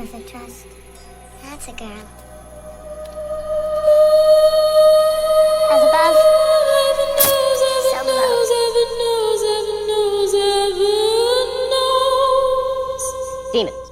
worth of trust. That's a girl. As above, so below. Demons.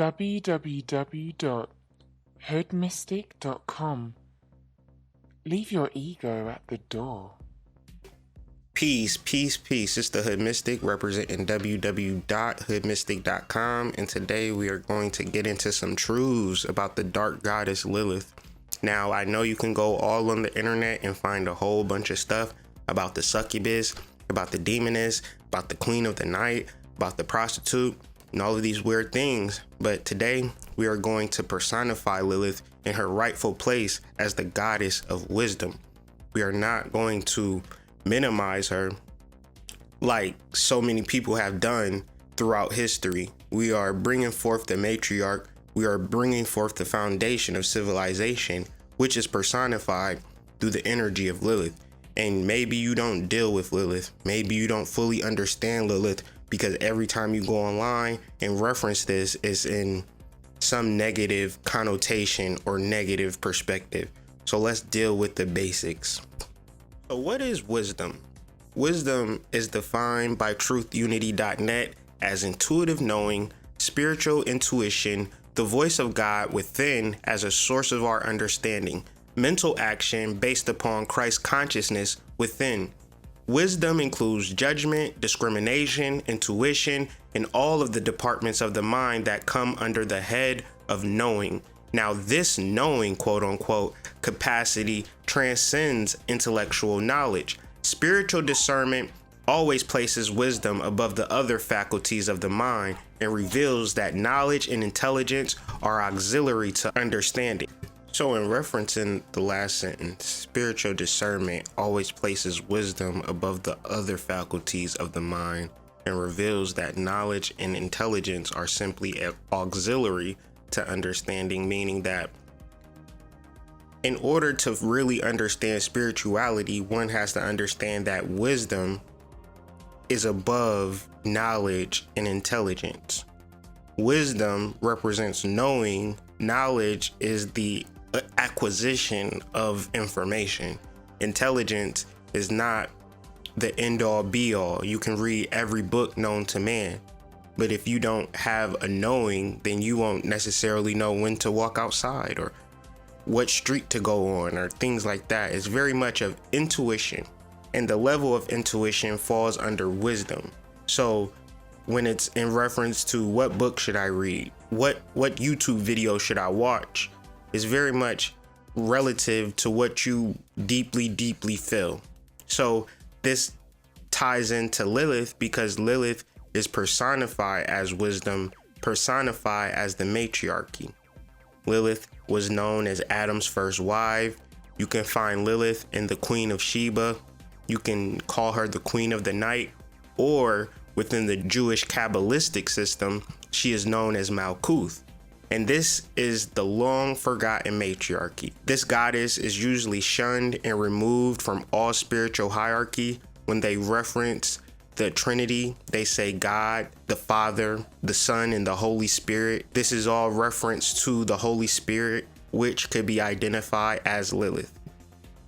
www.hoodmystic.com. Leave your ego at the door. Peace, peace, peace. It's the Hood Mystic representing www.hoodmystic.com, and today we are going to get into some truths about the dark goddess Lilith. Now, I know you can go all on the internet and find a whole bunch of stuff about the succubus, about the demoness, about the queen of the night, about the prostitute, and all of these weird things. But today we are going to personify Lilith in her rightful place as the goddess of wisdom. We are not going to minimize her like so many people have done throughout history. We are bringing forth the matriarch. We are bringing forth the foundation of civilization, which is personified through the energy of Lilith. And maybe you don't deal with Lilith. Maybe you don't fully understand Lilith, because every time you go online and reference this, it's in some negative connotation or negative perspective. So let's deal with the basics. So what is wisdom? Wisdom is defined by truthunity.net as intuitive knowing, spiritual intuition, the voice of God within as a source of our understanding, mental action based upon Christ consciousness within. Wisdom includes judgment, discrimination, intuition, and all of the departments of the mind that come under the head of knowing. Now, this knowing, quote unquote, capacity transcends intellectual knowledge. Spiritual discernment always places wisdom above the other faculties of the mind and reveals that knowledge and intelligence are auxiliary to understanding. So in referencing the last sentence, spiritual discernment always places wisdom above the other faculties of the mind and reveals that knowledge and intelligence are simply auxiliary to understanding, meaning that in order to really understand spirituality, one has to understand that wisdom is above knowledge and intelligence. Wisdom represents knowing. Knowledge is the acquisition of information. Intelligence is not the end all be all. You can read every book known to man, but if you don't have a knowing, then you won't necessarily know when to walk outside or what street to go on or things like that. It's very much of intuition, and the level of intuition falls under wisdom. So when it's in reference to what book should I read, what YouTube video should I watch, is very much relative to what you deeply feel. So this ties into Lilith, because Lilith is personified as wisdom, personified as the matriarchy. Lilith was known as Adam's first wife. You can find Lilith in the Queen of Sheba. You can call her the Queen of the Night, or within the Jewish Kabbalistic system, she is known as Malkuth. And this is the long forgotten matriarchy. This goddess is usually shunned and removed from all spiritual hierarchy. When they reference the Trinity, they say God, the Father, the Son, and the Holy Spirit. This is all reference to the Holy Spirit, which could be identified as Lilith.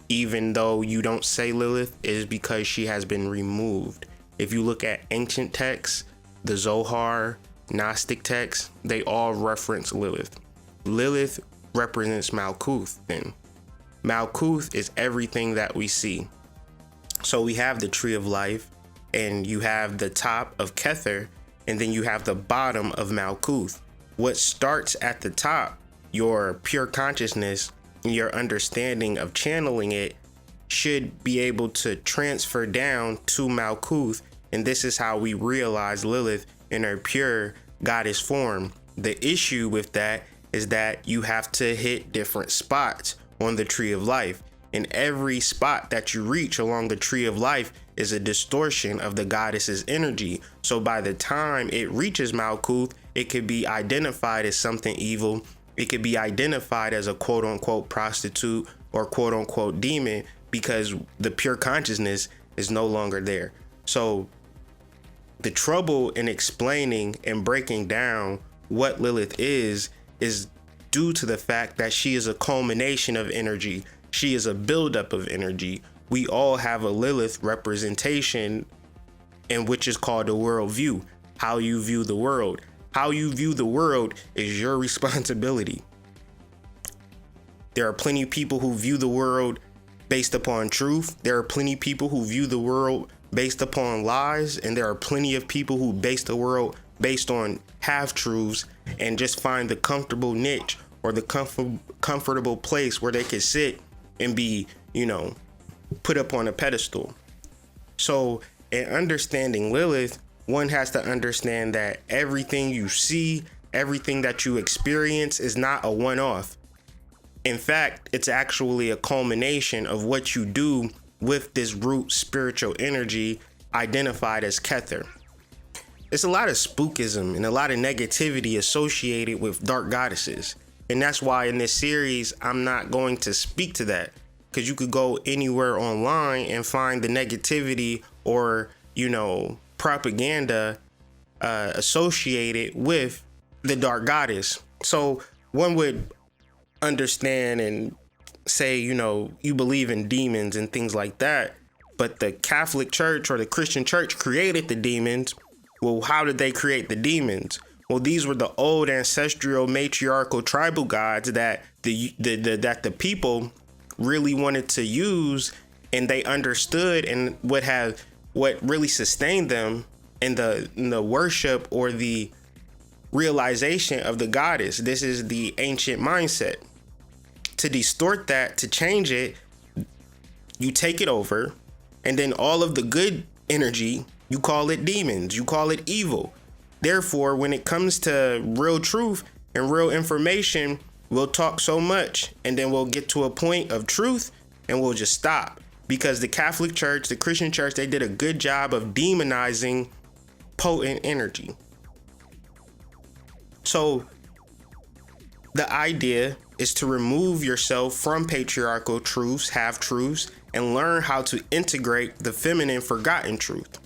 Even though you don't say Lilith, it is because she has been removed. If you look at ancient texts, the Zohar, Gnostic texts, they all reference Lilith. Lilith represents Malkuth then. Malkuth is everything that we see. So we have the tree of life, and you have the top of Kether, and then you have the bottom of Malkuth. What starts at the top, your pure consciousness and your understanding of channeling it, should be able to transfer down to Malkuth And this is how we realize Lilith in her pure goddess form. The issue with that is that you have to hit different spots on the tree of life. And every spot that you reach along the tree of life is a distortion of the goddess's energy. So by the time it reaches Malkuth, it could be identified as something evil. It could be identified as a quote unquote prostitute or quote unquote demon, because the pure consciousness is no longer there. So the trouble in explaining and breaking down what Lilith is due to the fact that she is a culmination of energy. She is a buildup of energy. We all have a Lilith representation, in which is called a worldview. How you view the world. How you view the world is your responsibility. There are plenty of people who view the world based upon truth. There are plenty of people who view the world based upon lies. And there are plenty of people who base the world based on half-truths and just find the comfortable niche or the comfortable place where they can sit and be, put up on a pedestal. So in understanding Lilith, one has to understand that everything you see, everything that you experience is not a one-off. In fact, it's actually a culmination of what you do with this root spiritual energy identified as Kether. There's a lot of spookism and a lot of negativity associated with dark goddesses. And that's why in this series, I'm not going to speak to that, because you could go anywhere online and find the negativity or, propaganda associated with the dark goddess. So one would understand and say, you believe in demons and things like that, but the Catholic Church or the Christian Church created the demons. Well, how did they create the demons? Well, these were the old ancestral matriarchal tribal gods that the people really wanted to use, and they understood and what really sustained them in the worship or the realization of the goddess. This is the ancient mindset. To distort that, to change it, you take it over, and then all of the good energy, you call it demons, you call it evil. Therefore, when it comes to real truth and real information, we'll talk so much, and then we'll get to a point of truth and we'll just stop. Because the Catholic Church, the Christian Church, they did a good job of demonizing potent energy. So the idea is to remove yourself from patriarchal truths, half-truths, and learn how to integrate the feminine forgotten truth.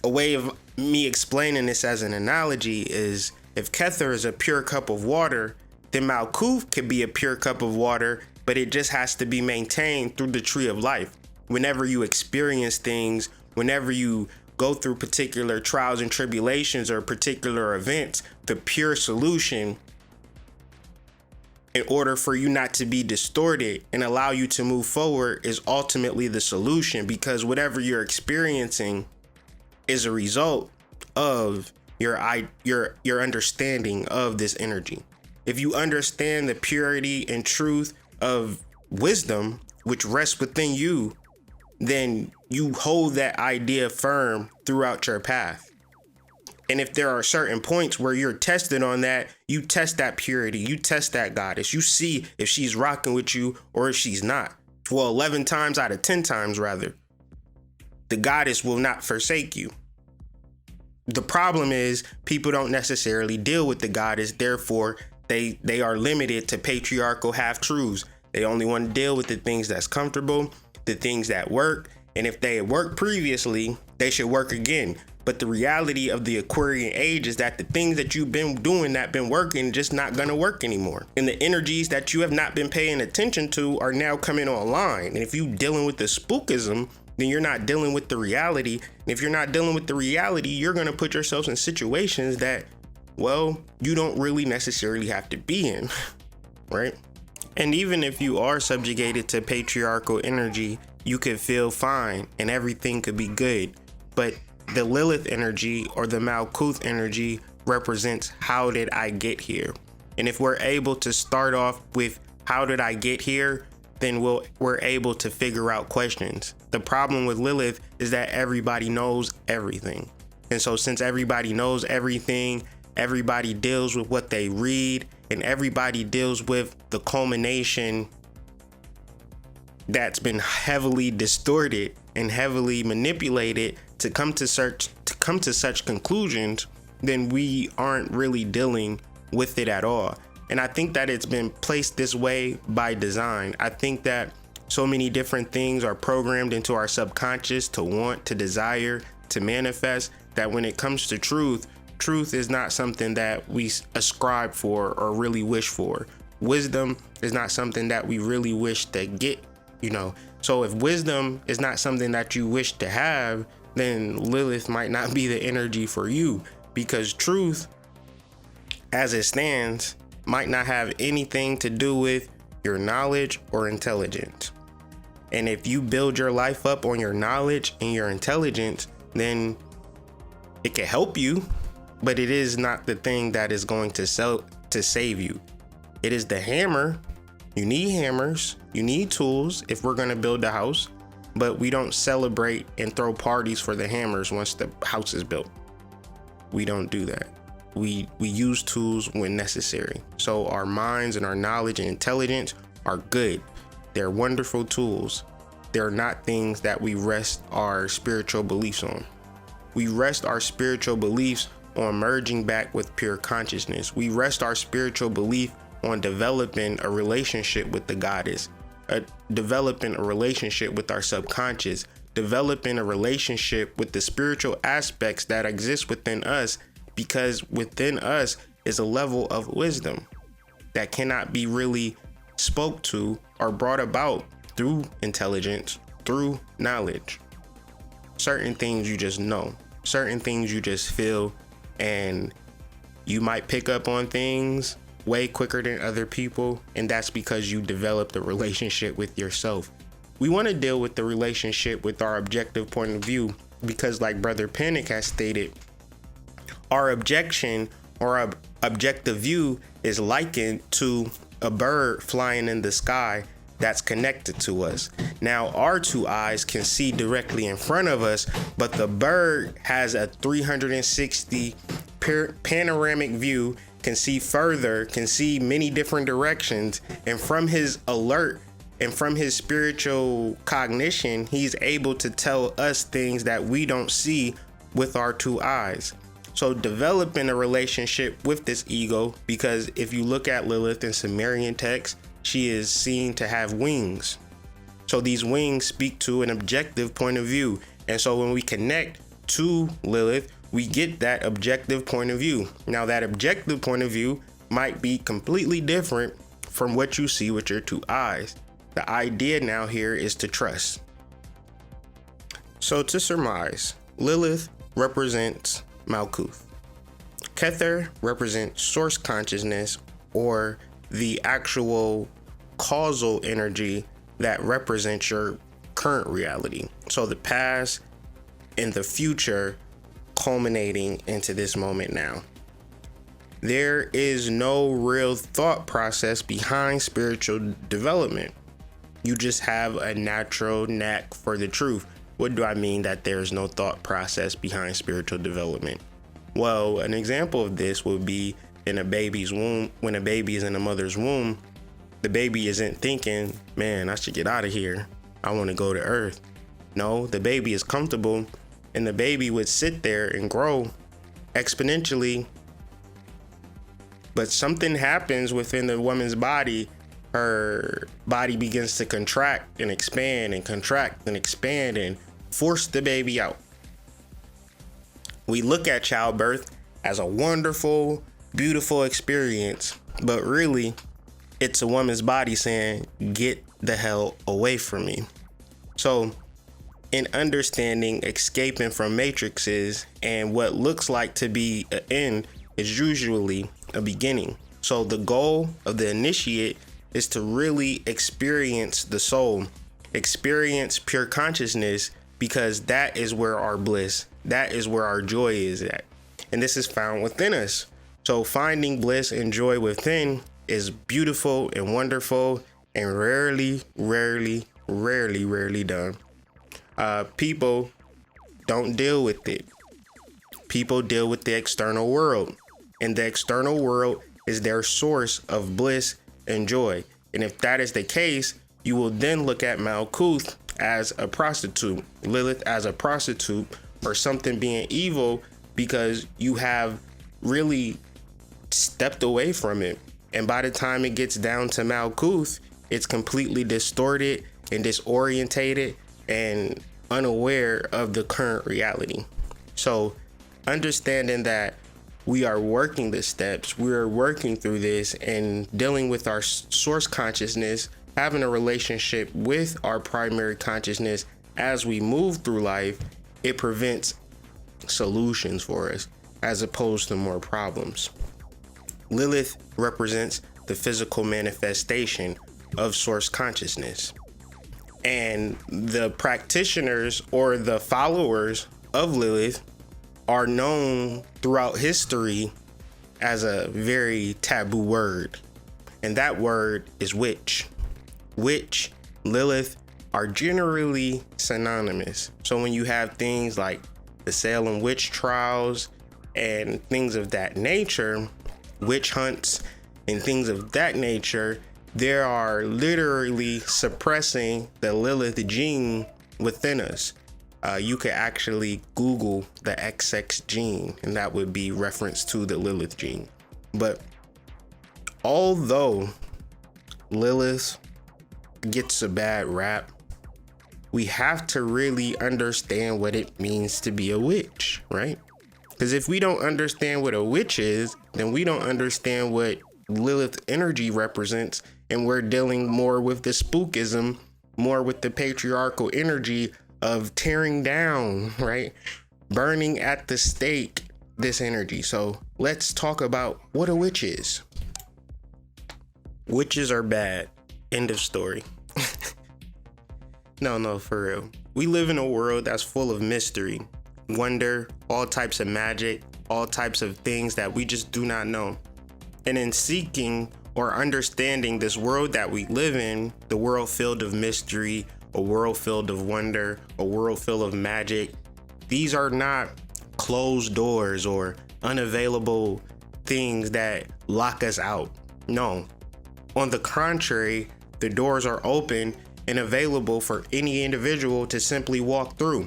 A way of me explaining this as an analogy is, if Kether is a pure cup of water, then Malkuth could be a pure cup of water, but it just has to be maintained through the tree of life. Whenever you experience things, whenever you go through particular trials and tribulations or particular events, the pure solution, in order for you not to be distorted and allow you to move forward, is ultimately the solution, because whatever you're experiencing is a result of your understanding of this energy. If you understand the purity and truth of wisdom, which rests within you, then you hold that idea firm throughout your path. And if there are certain points where you're tested on that, you test that purity, you test that goddess, you see if she's rocking with you or if she's not. Well, 11 times out of 10 times rather, the goddess will not forsake you. The problem is people don't necessarily deal with the goddess, therefore they are limited to patriarchal half-truths. They only want to deal with the things that's comfortable, the things that work, and if they had worked previously, they should work again. But the reality of the Aquarian age is that the things that you've been doing that been working just not gonna work anymore. And the energies that you have not been paying attention to are now coming online. And if you're dealing with the spookism, then you're not dealing with the reality. And if you're not dealing with the reality, you're gonna put yourselves in situations that, well, you don't really necessarily have to be in, right? And even if you are subjugated to patriarchal energy, you could feel fine and everything could be good. But the Lilith energy or the Malkuth energy represents, how did I get here? And if we're able to start off with how did I get here, then we're able to figure out questions. The problem with Lilith is that everybody knows everything. And so since everybody knows everything, everybody deals with what they read, and everybody deals with the culmination that's been heavily distorted and heavily manipulated to come to such conclusions, then we aren't really dealing with it at all. And I think that it's been placed this way by design. I think that so many different things are programmed into our subconscious to want, to desire, to manifest, that when it comes to truth is not something that we ascribe for or really wish for. Wisdom is not something that we really wish to get, So if wisdom is not something that you wish to have, then Lilith might not be the energy for you, because truth, as it stands, might not have anything to do with your knowledge or intelligence. And if you build your life up on your knowledge and your intelligence, then it can help you, but it is not the thing that is going to save you. It is the hammer. You need hammers, you need tools if we're going to build a house, but we don't celebrate and throw parties for the hammers once the house is built. We don't do that. We use tools when necessary. So our minds and our knowledge and intelligence are good. They're wonderful tools. They're not things that we rest our spiritual beliefs on. We rest our spiritual beliefs on merging back with pure consciousness. We rest our spiritual belief on developing a relationship with the goddess, developing a relationship with our subconscious, developing a relationship with the spiritual aspects that exist within us, because within us is a level of wisdom that cannot be really spoke to or brought about through intelligence, through knowledge. Certain things you just know, certain things you just feel, and you might pick up on things way quicker than other people, and that's because you developed a relationship with yourself. We want to deal with the relationship with our objective point of view, because like Brother Panic has stated, our objection or our objective view is likened to a bird flying in the sky that's connected to us. Now, our two eyes can see directly in front of us, but the bird has a 360 panoramic view, can see further, can see many different directions, and from his alert and from his spiritual cognition, he's able to tell us things that we don't see with our two eyes. So developing a relationship with this ego, because if you look at Lilith in Sumerian texts, she is seen to have wings. So these wings speak to an objective point of view. And so when we connect to Lilith, we get that objective point of view. Now that objective point of view might be completely different from what you see with your two eyes. The idea now here is to trust. So to surmise, Lilith represents Malkuth. Kether represents source consciousness, or the actual causal energy that represents your current reality. So the past and the future culminating into this moment now. There is no real thought process behind spiritual development. You just have a natural knack for the truth. What do I mean that there's no thought process behind spiritual development? Well, an example of this would be in a baby's womb. When a baby is in a mother's womb, the baby isn't thinking, man, I should get out of here. I want to go to Earth. No, the baby is comfortable, and the baby would sit there and grow exponentially. But something happens within the woman's body. Her body begins to contract and expand and contract and expand and force the baby out. We look at childbirth as a wonderful, beautiful experience, but really it's a woman's body saying, get the hell away from me. So in understanding escaping from matrices and what looks like to be an end is usually a beginning. So the goal of the initiate is to really experience the soul, experience pure consciousness, because that is where our bliss, that is where our joy is at. And this is found within us. So finding bliss and joy within is beautiful and wonderful and rarely done. People don't deal with it. People deal with the external world, and the external world is their source of bliss and joy. And if that is the case, you will then look at Malkuth as a prostitute, Lilith as a prostitute, or something being evil because you have really stepped away from it. And by the time it gets down to Malkuth, it's completely distorted and disorientated and unaware of the current reality. So understanding that we are working the steps, we are working through this and dealing with our source consciousness, having a relationship with our primary consciousness as we move through life, it prevents solutions for us as opposed to more problems. Lilith represents the physical manifestation of source consciousness. And the practitioners or the followers of Lilith are known throughout history as a very taboo word. And that word is witch. Witch, Lilith are generally synonymous. So when you have things like the Salem witch trials and things of that nature, witch hunts and things of that nature, they are literally suppressing the Lilith gene within us. You could actually Google the XX gene, and that would be reference to the Lilith gene. But although Lilith gets a bad rap, we have to really understand what it means to be a witch, right? Because if we don't understand what a witch is, then we don't understand what Lilith energy represents, and we're dealing more with the spookism, more with the patriarchal energy of tearing down, right? Burning at the stake, this energy. So let's talk about what a witch is. Witches are bad. End of story. No, for real. We live in a world that's full of mystery, wonder, all types of magic, all types of things that we just do not know. And in seeking or understanding this world that we live in, the world filled of mystery, a world filled of wonder, a world filled of magic, these are not closed doors or unavailable things that lock us out. No. On the contrary, the doors are open and available for any individual to simply walk through.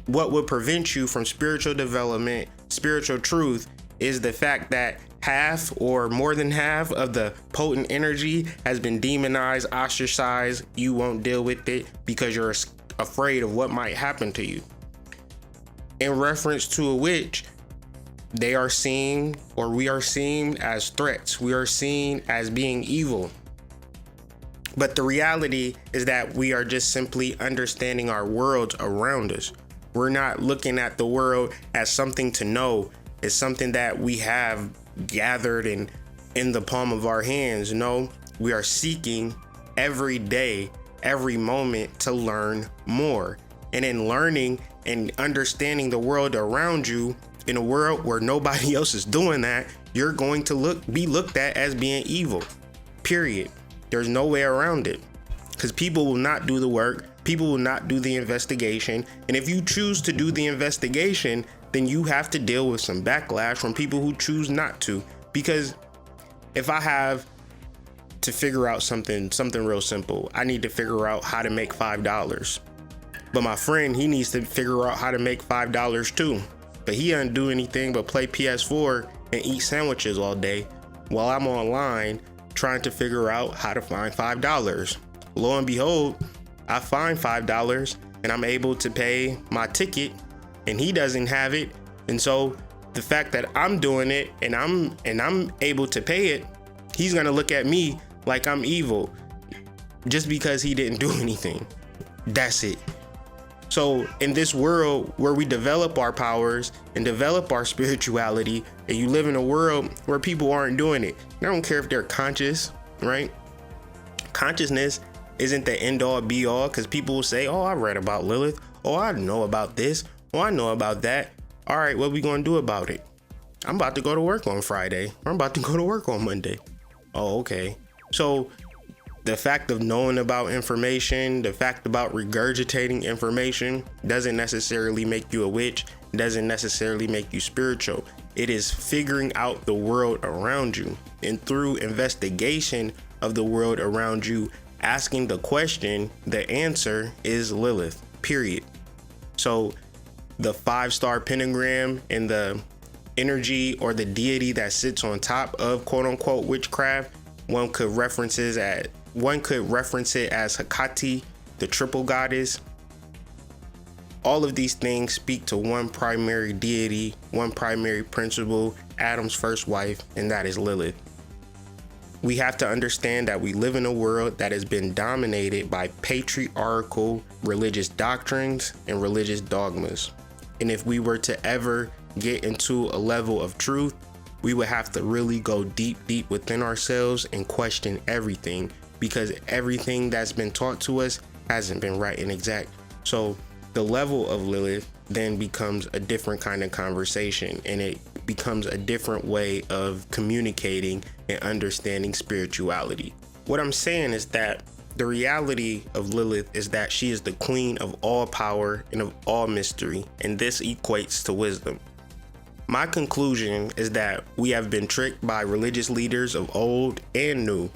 What would prevent you from spiritual development, spiritual truth, is the fact that half or more than half of the potent energy has been demonized, ostracized. You won't deal with it because you're afraid of what might happen to you. In reference to a witch, they are seen, or we are seen as threats. We are seen as being evil. But the reality is that we are just simply understanding our worlds around us. We're not looking at the world as something to know. It's something that we have gathered in the palm of our hands. No, we are seeking every day, every moment to learn more. And in learning and understanding the world around you, in a world where nobody else is doing that, you're going to be looked at as being evil. Period. There's no way around it. Because people will not do the work. People will not do the investigation. And if you choose to do the investigation, then you have to deal with some backlash from people who choose not to. Because if I have to figure out something real simple, I need to figure out how to make $5. But my friend, he needs to figure out how to make $5 too. But he doesn't do anything but play PS4 and eat sandwiches all day while I'm online trying to figure out how to find $5. Lo and behold, I find $5 and I'm able to pay my ticket, and he doesn't have it. And so the fact that I'm doing it and I'm able to pay it, he's gonna look at me like I'm evil just because he didn't do anything. That's it. So in this world where we develop our powers and develop our spirituality, and you live in a world where people aren't doing it, I don't care if they're conscious, right? Consciousness isn't the end all be all, because people will say, oh, I read about Lilith. Oh, I know about this. Oh, I know about that. All right, what we gonna do about it? I'm about to go to work on Friday. I'm about to go to work on Monday. Oh, okay. So The fact of knowing about information, the fact about regurgitating information doesn't necessarily make you a witch, doesn't necessarily make you spiritual. It is figuring out the world around you, and through investigation of the world around you, asking the question, the answer is Lilith, period. So the 5-star pentagram and the energy or the deity that sits on top of quote unquote witchcraft, one could reference it as Hecate, the triple goddess. All of these things speak to one primary deity, one primary principle, Adam's first wife, and that is Lilith. We have to understand that we live in a world that has been dominated by patriarchal religious doctrines and religious dogmas. And if we were to ever get into a level of truth, we would have to really go deep within ourselves and question everything, because everything that's been taught to us hasn't been right and exact. So the level of Lilith then becomes a different kind of conversation, and it becomes a different way of communicating and understanding spirituality. What I'm saying is that the reality of Lilith is that she is the queen of all power and of all mystery, and this equates to wisdom. My conclusion is that we have been tricked by religious leaders of old and new,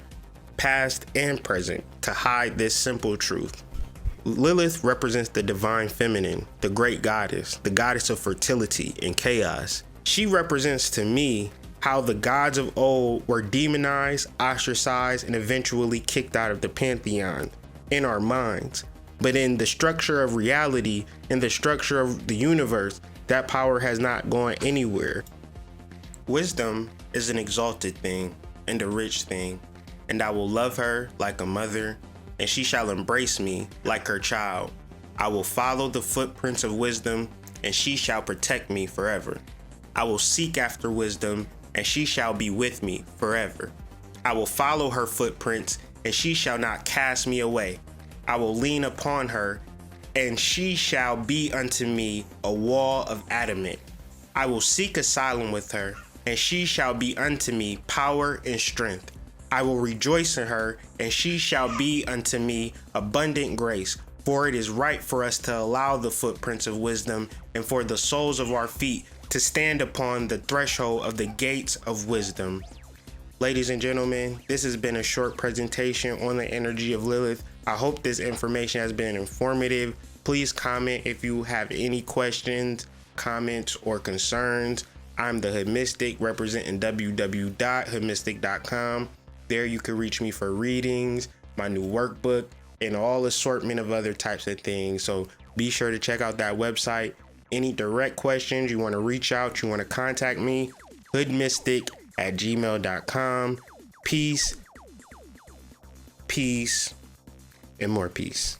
past and present, to hide this simple truth. Lilith represents the divine feminine, the great goddess, the goddess of fertility and chaos. She represents to me how the gods of old were demonized, ostracized, and eventually kicked out of the pantheon in our minds. But in the structure of reality, in the structure of the universe, that power has not gone anywhere. Wisdom is an exalted thing and a rich thing, and I will love her like a mother, and she shall embrace me like her child. I will follow the footprints of wisdom, and she shall protect me forever. I will seek after wisdom, and she shall be with me forever. I will follow her footprints, and she shall not cast me away. I will lean upon her, and she shall be unto me a wall of adamant. I will seek asylum with her, and she shall be unto me power and strength. I will rejoice in her, and she shall be unto me abundant grace. For it is right for us to allow the footprints of wisdom, and for the soles of our feet to stand upon the threshold of the gates of wisdom. Ladies and gentlemen, this has been a short presentation on the energy of Lilith. I hope this information has been informative. Please comment if you have any questions, comments, or concerns. I'm the Hood Mystic, representing www.hoodmystic.com. There you can reach me for readings, my new workbook, and all assortment of other types of things. So be sure to check out that website. Any direct questions, you want to reach out, you want to contact me, hoodmystic@gmail.com. Peace, and more peace.